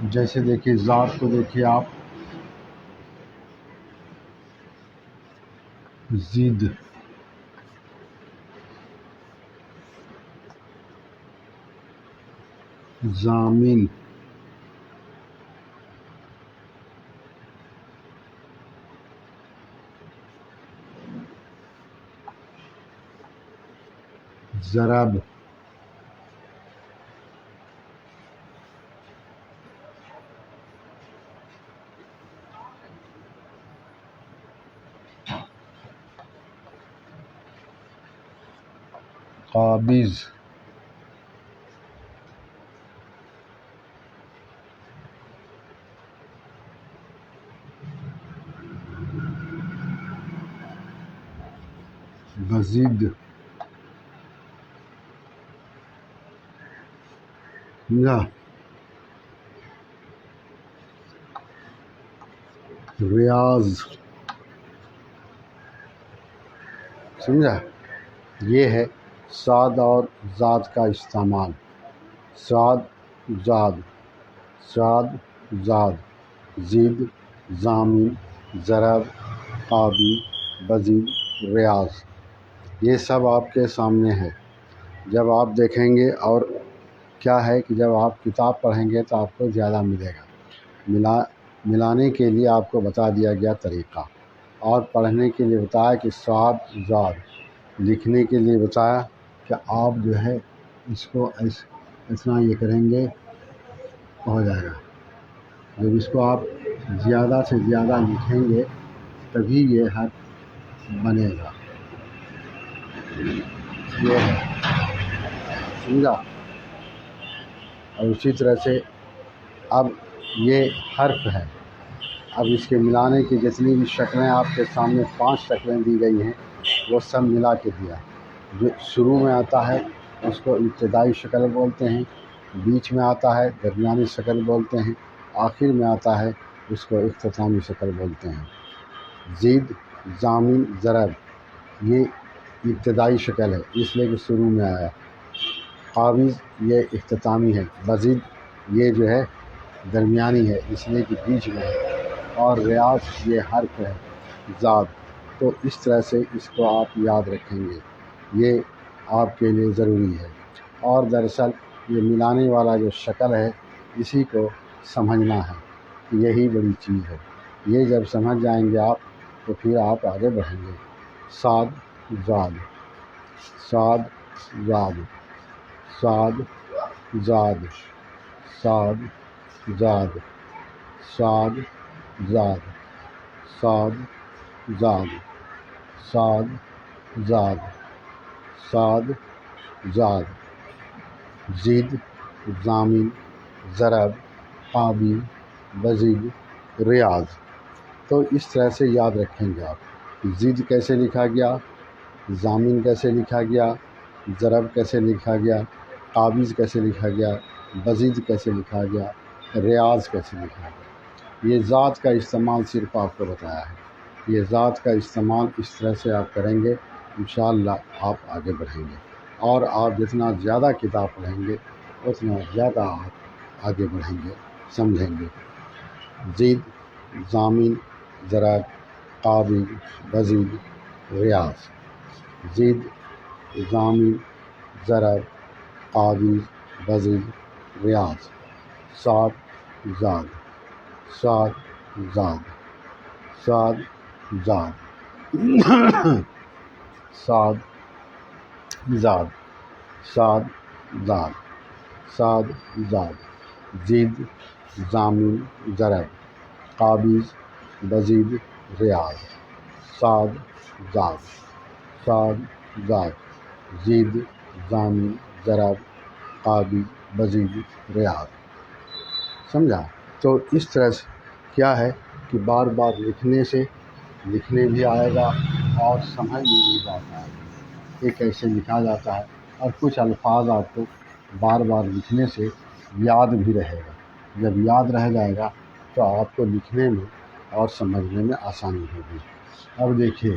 جیسے دیکھیے ذات کو دیکھیے آپ، زید، ضامن، ضرب، قابض، بزید، سمجھا، ریاض، سمجھا۔ یہ ہے صاد اور زاد کا استعمال، صاد زاد، صاد زاد، زید، ضامن، ضرب، قابل، بزید، ریاض، یہ سب آپ کے سامنے ہے۔ جب آپ دیکھیں گے، اور کیا ہے کہ جب آپ کتاب پڑھیں گے تو آپ کو زیادہ ملے گا۔ ملانے کے لیے آپ کو بتا دیا گیا طریقہ، اور پڑھنے کے لیے بتایا کہ صاد زاد، لکھنے کے لیے بتایا کہ آپ جو ہے اس کو اتنا یہ کریں گے ہو جائے گا۔ جب اس کو آپ زیادہ سے زیادہ لکھیں گے تبھی یہ حرف بنے گا، یہ ہے، سمجھا۔ اور اسی طرح سے اب یہ حرف ہے، اب اس کے ملانے کی جتنی بھی شکلیں آپ کے سامنے 5 شکلیں دی گئی ہیں وہ سب ملا کے دیا ہے۔ جو شروع میں آتا ہے اس کو ابتدائی شکل بولتے ہیں، بیچ میں آتا ہے درمیانی شکل بولتے ہیں، آخر میں آتا ہے اس کو اختتامی شکل بولتے ہیں۔ زید، ضامن، ضرب، یہ ابتدائی شکل ہے اس لیے کہ شروع میں آیا۔ قابض یہ اختتامی ہے۔ بزید یہ جو ہے درمیانی ہے اس لیے کہ بیچ میں ہے۔ اور ریاض یہ حرف ہے، زاد۔ تو اس طرح سے اس کو آپ یاد رکھیں گے، یہ آپ کے لیے ضروری ہے۔ اور دراصل یہ ملانے والا جو شکل ہے اسی کو سمجھنا ہے، یہی بڑی چیز ہے۔ یہ جب سمجھ جائیں گے آپ تو پھر آپ آگے بڑھیں گے۔ صاد زاد، صاد زاد، صاد زاد، صاد زاد، صاد زاد، صاد زاد، صاد زاد، صاد زاد، زید، ضامن، ضرب، قابل، بزید، ریاض۔ تو اس طرح سے یاد رکھیں گے آپ۔ زید کیسے لکھا گیا، ضامن کیسے لکھا گیا، ضرب کیسے لکھا گیا، قابض کیسے لکھا گیا، بزید کیسے لکھا گیا، ریاض کیسے لکھا گیا۔ یہ ذات کا استعمال صرف آپ کو بتایا ہے۔ یہ ذات کا استعمال اس طرح سے آپ کریں گے، انشاءاللہ آپ آگے بڑھیں گے۔ اور آپ جتنا زیادہ کتاب پڑھیں گے اتنا زیادہ آپ آگے بڑھیں گے، سمجھیں گے۔ زید، ضامن، ضرب، قابل، بزید، ریاض، زید، ضامن، ضرب، قابل، بزید، ریاض، صاد زاد، صاد زاد، صاد زاد، صاد زاد، صاد زاد، صاد زاد، زید، ضامن، ضرب، قابض، بزید، ریاض، صاد زاد، صاد زاد، زید، ضامن، ضرب، قابل، بزید، ریاض، سمجھا۔ تو اس طرح سے کیا ہے کہ بار بار لکھنے بھی آئے گا اور سمجھ میں بھی جاتا ہے یہ کیسے لکھا جاتا ہے، اور کچھ الفاظ آپ کو بار بار لکھنے سے یاد بھی رہے گا۔ جب یاد رہ جائے گا تو آپ کو لکھنے میں اور سمجھنے میں آسانی ہوگی۔ اب دیکھیے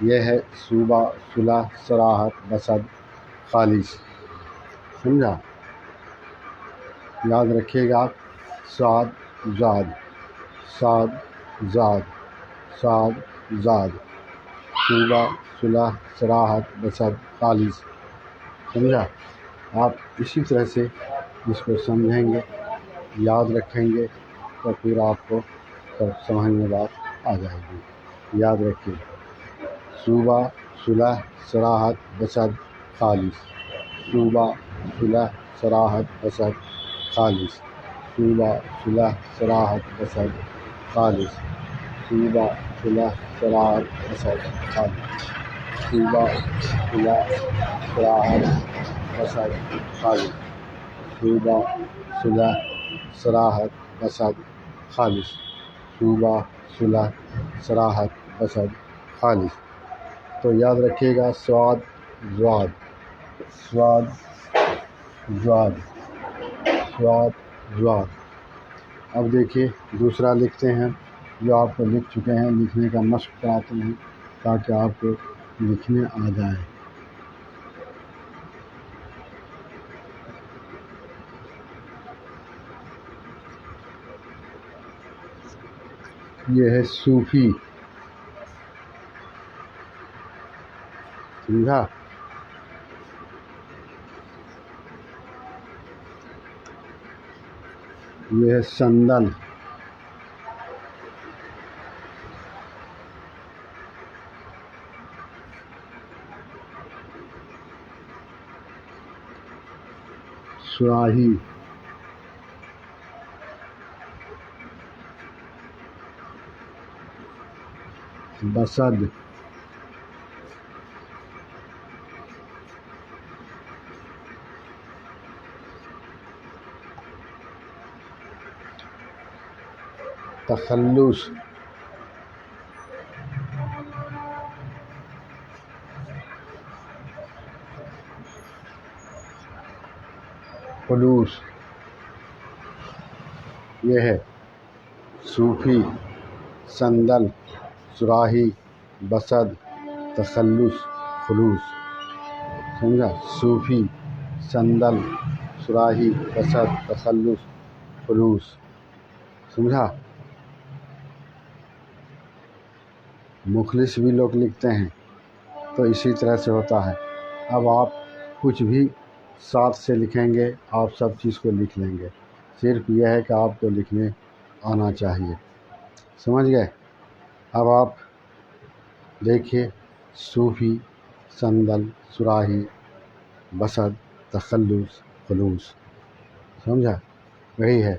یہ ہے صوبہ صلح صراحت بسد خالص. سمجھا؟ یاد رکھیے گا آپ. صاد زاد صاد زاد صاد زاد صوبہ صلح صراحت بسد خالص. سمجھا؟ آپ اسی طرح سے اس کو سمجھیں گے، یاد رکھیں گے تو پھر آپ کو سب سمجھ میں بات آ جائے گی. یاد رکھیے صوبہ صلح صراحت بسد خالص. صوبہ صلح صراحت بسد خالص. صوبہ صلح صراحت بسد خالص. صوبہ صلح صراحت بسد خالص. صوبہ صلح صراحت بسد خالص. صوبہ صلح صراحت بسد خالص. صوبہ صلح صراحت بسد خالص. تو یاد رکھیے گا سواد زواد سواد زواد سواد زواد. اب دیکھیے دوسرا لکھتے ہیں، جو آپ کو لکھ چکے ہیں، لکھنے کا مشق کراتے ہیں تاکہ آپ کو لکھنے آ جائے. یہ ہے صوفی. سمجھا؟ یہ ہے سندل. سراہی. بسد. تخلص. خلوص. یہ ہے صوفی، سندل، سراہی، بسد، تخلص، خلوص. سمجھا؟ صوفی، سندل، سراہی، بسد، تخلص، خلوص. سمجھا؟ مخلص بھی لوگ لکھتے ہیں تو اسی طرح سے ہوتا ہے. اب آپ کچھ بھی ساتھ سے لکھیں گے، آپ سب چیز کو لکھ لیں گے. صرف یہ ہے کہ آپ کو لکھنے آنا چاہیے. سمجھ گئے؟ اب آپ دیکھیے صوفی، سندل، سراہی، بسد، تخلص، خلوص. سمجھا؟ وہی ہے.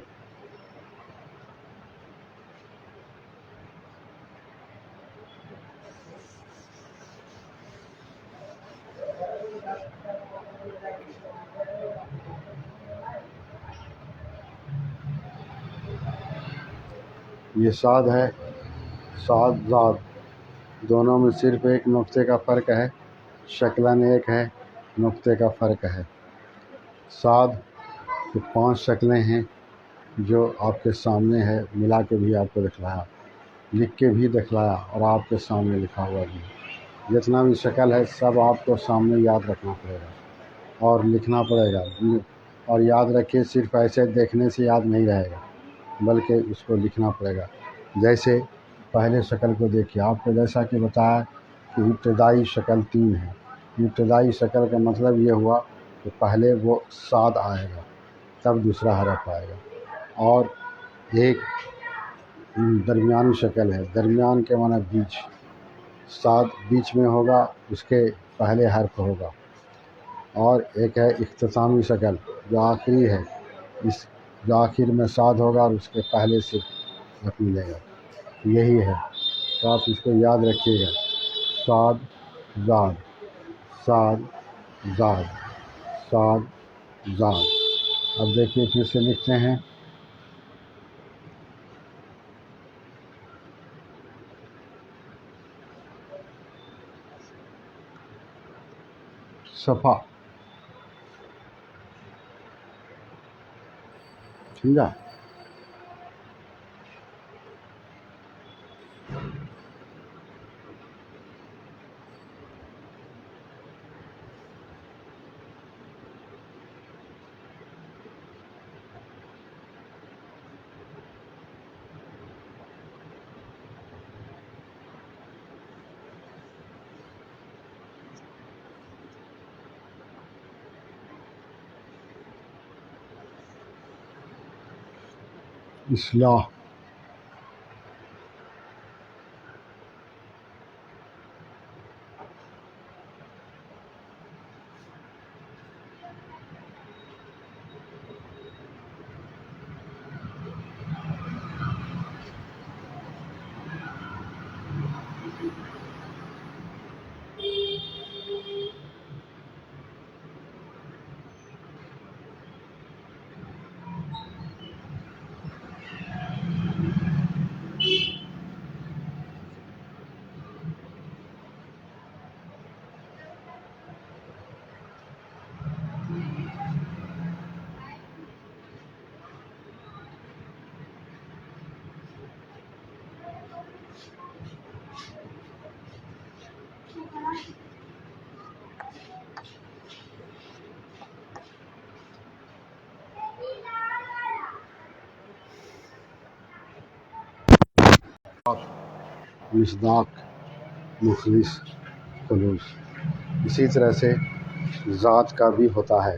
یہ صاد ہے، صاد زاد. دونوں میں صرف ایک نقطے کا فرق ہے، شکلاً ایک ہے، نقطے کا فرق ہے. صاد کے 5 شکلیں ہیں جو آپ کے سامنے ہے، ملا کے بھی آپ کو دکھلایا، لکھ کے بھی دکھلایا اور آپ کے سامنے لکھا ہوا بھی. جتنا بھی شکل ہے سب آپ کو سامنے یاد رکھنا پڑے گا اور لکھنا پڑے گا. اور یاد رکھیے صرف ایسے دیکھنے سے یاد نہیں رہے گا بلکہ اس کو لکھنا پڑے گا. جیسے پہلے شکل کو دیکھیے، آپ کو جیسا کہ بتایا کہ ابتدائی شکل 3 ہے. ابتدائی شکل کا مطلب یہ ہوا کہ پہلے وہ صاد آئے گا تب دوسرا حرف آئے گا. اور ایک درمیانی شکل ہے، درمیان کے معنی بیچ. صاد بیچ میں ہوگا، اس کے پہلے حرف ہوگا. اور ایک ہے اختتامی شکل جو آخری ہے، جو آخر میں صاد ہوگا اور اس کے پہلے سے حرف ملے گا. یہی ہے. تو آپ اس کو یاد رکھیے گا. صاد زاد صاد زاد صاد زاد. اب دیکھیے پھر سے لکھتے ہیں. صفا. سمجھا؟ اصلاح، مصداق، مخلص، خلوص۔ اسی طرح سے ذات کا بھی ہوتا ہے۔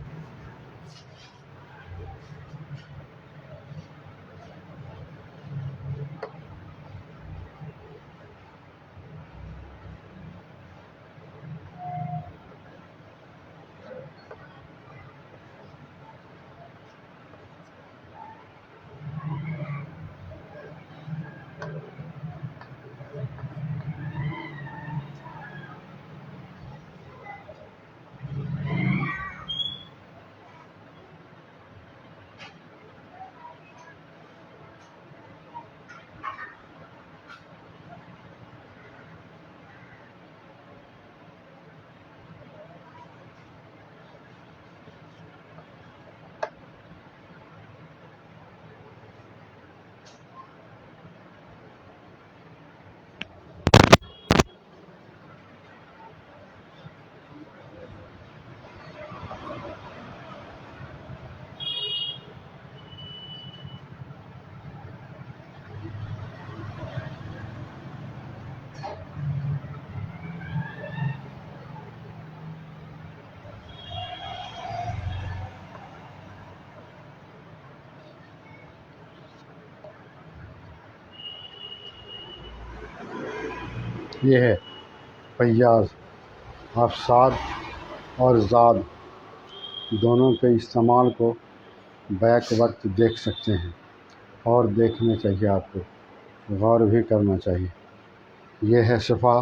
یہ ہے فیاض۔ آپ صاد اور زاد دونوں کے استعمال کو بیک وقت دیکھ سکتے ہیں، اور دیکھنا چاہیے، آپ کو غور بھی کرنا چاہیے۔ یہ ہے صفا،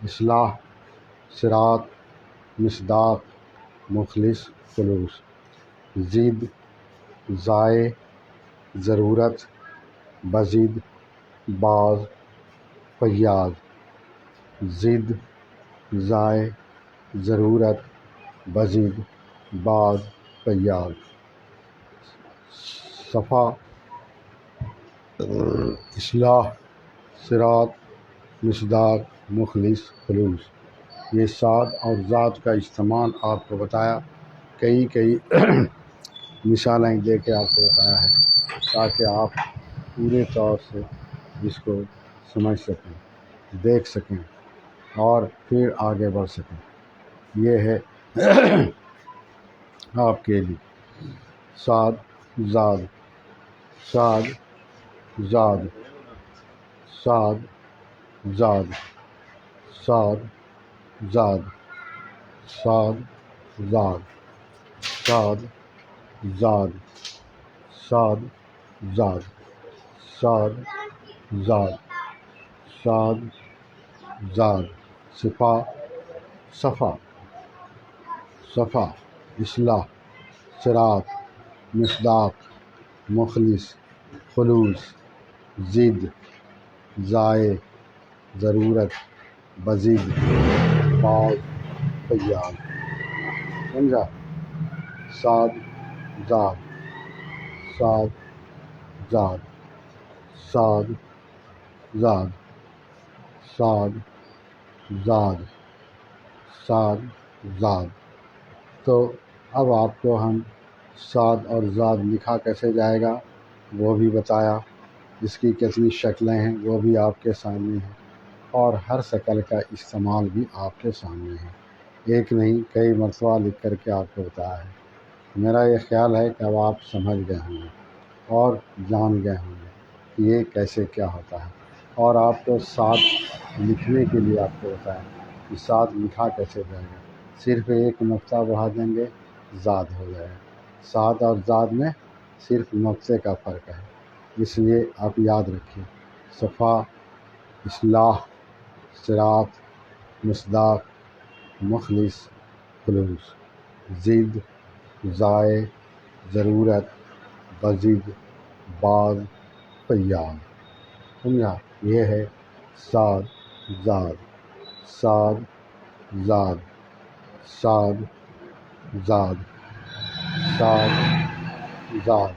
اصلاح، صراط، مصداق، مخلص، خلوص، زید، ضائع، ضرورت، بزید، بعض، فیاض۔ زد، ضائع، ضرورت، بزید، بعض، فیاض۔ صفا، اصلاح، صراط، مصداق، مخلص، خلوص۔ یہ صاد اور ذات کا استعمال آپ کو بتایا، کئی مثالیں دے کے آپ کو بتایا ہے، تاکہ آپ پورے طور سے اس کو سمجھ سکیں، دیکھ سکیں اور پھر آگے بڑھ سکیں۔ یہ ہے آپ کے لیے صاد، زاد، صاد، زاد، صاد، زاد، صاد، زاد، صاد، زاد، صاد، زاد، صاد، زاد، صاد، زاد، صاد، زاد۔ صفا، صفا، صفا، اصلاح، صراط، مصداق، مخلص، خلوص، زد، ضائع، ضرورت، بزید، بعض، فیاض۔ سمجھا؟ صاد، زاد، صاد، زاد، صاد، زاد، صاد، زاد، صاد، زاد۔ تو اب آپ کو ہم صاد اور زاد لکھا کیسے جائے گا وہ بھی بتایا، اس کی کتنی شکلیں ہیں وہ بھی آپ کے سامنے ہیں، اور ہر شکل کا استعمال بھی آپ کے سامنے ہے، ایک نہیں کئی مرتبہ لکھ کر کے آپ کو بتایا ہے۔ میرا یہ خیال ہے کہ اب آپ سمجھ گئے ہوں گے۔ اور جان گئے ہوں گے کہ یہ کیسے کیا ہوتا ہے۔ اور آپ کو ساتھ لکھنے کے لیے آپ کو بتائیں کہ ساتھ لکھا کیسے جائے گا۔ صرف ایک نقطہ بڑھا دیں گے، زاد ہو جائے گا۔ ساد اور زاد میں صرف نقطے کا فرق ہے، اس لیے آپ یاد رکھیے۔ صفا، اصلاح، صراط، مصداق، مخلص، خلوص، ضد، ضائع، ضرورت، بضد، بعض، فیاض۔ سمجھا؟ یہ ہے صاد، زاد، صاد، زاد، صاد، زاد، صاد، زاد،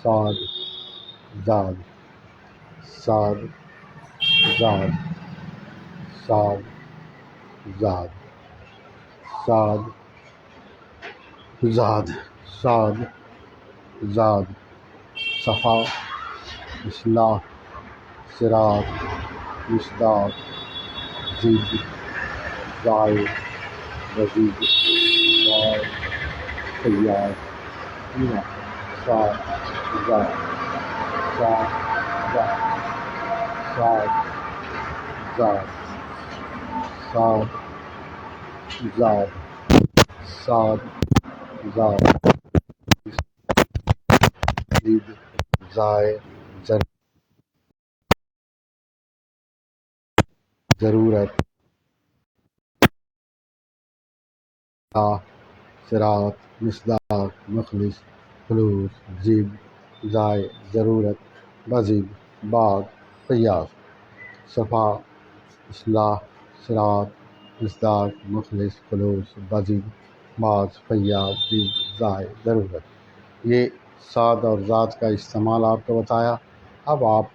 صاد، زاد، صاد، زاد، صاد، زاد، صاد، زاد، صاد، زاد، صفا، اصلاح، صراط، مصداق، ضد، ضائع، بضد، بعض، فیاض۔ صاد، زاد، صاد، زاد، صاد، زاد، صاد، زاد، صاد، زاد، ضد، ضائع، ضرورت، صراط، مصداق، مخلص، خلوص، ضد، ضائع، ضرورت، بضد، بعض، فیاض۔ صفا، اصلاح، صراط، مصداق، مخلص، خلوص، بضد، بعض، فیاض، ضد، ضائع، ضرورت۔ یہ صاد اور ذات کا استعمال آپ کو بتایا۔ اب آپ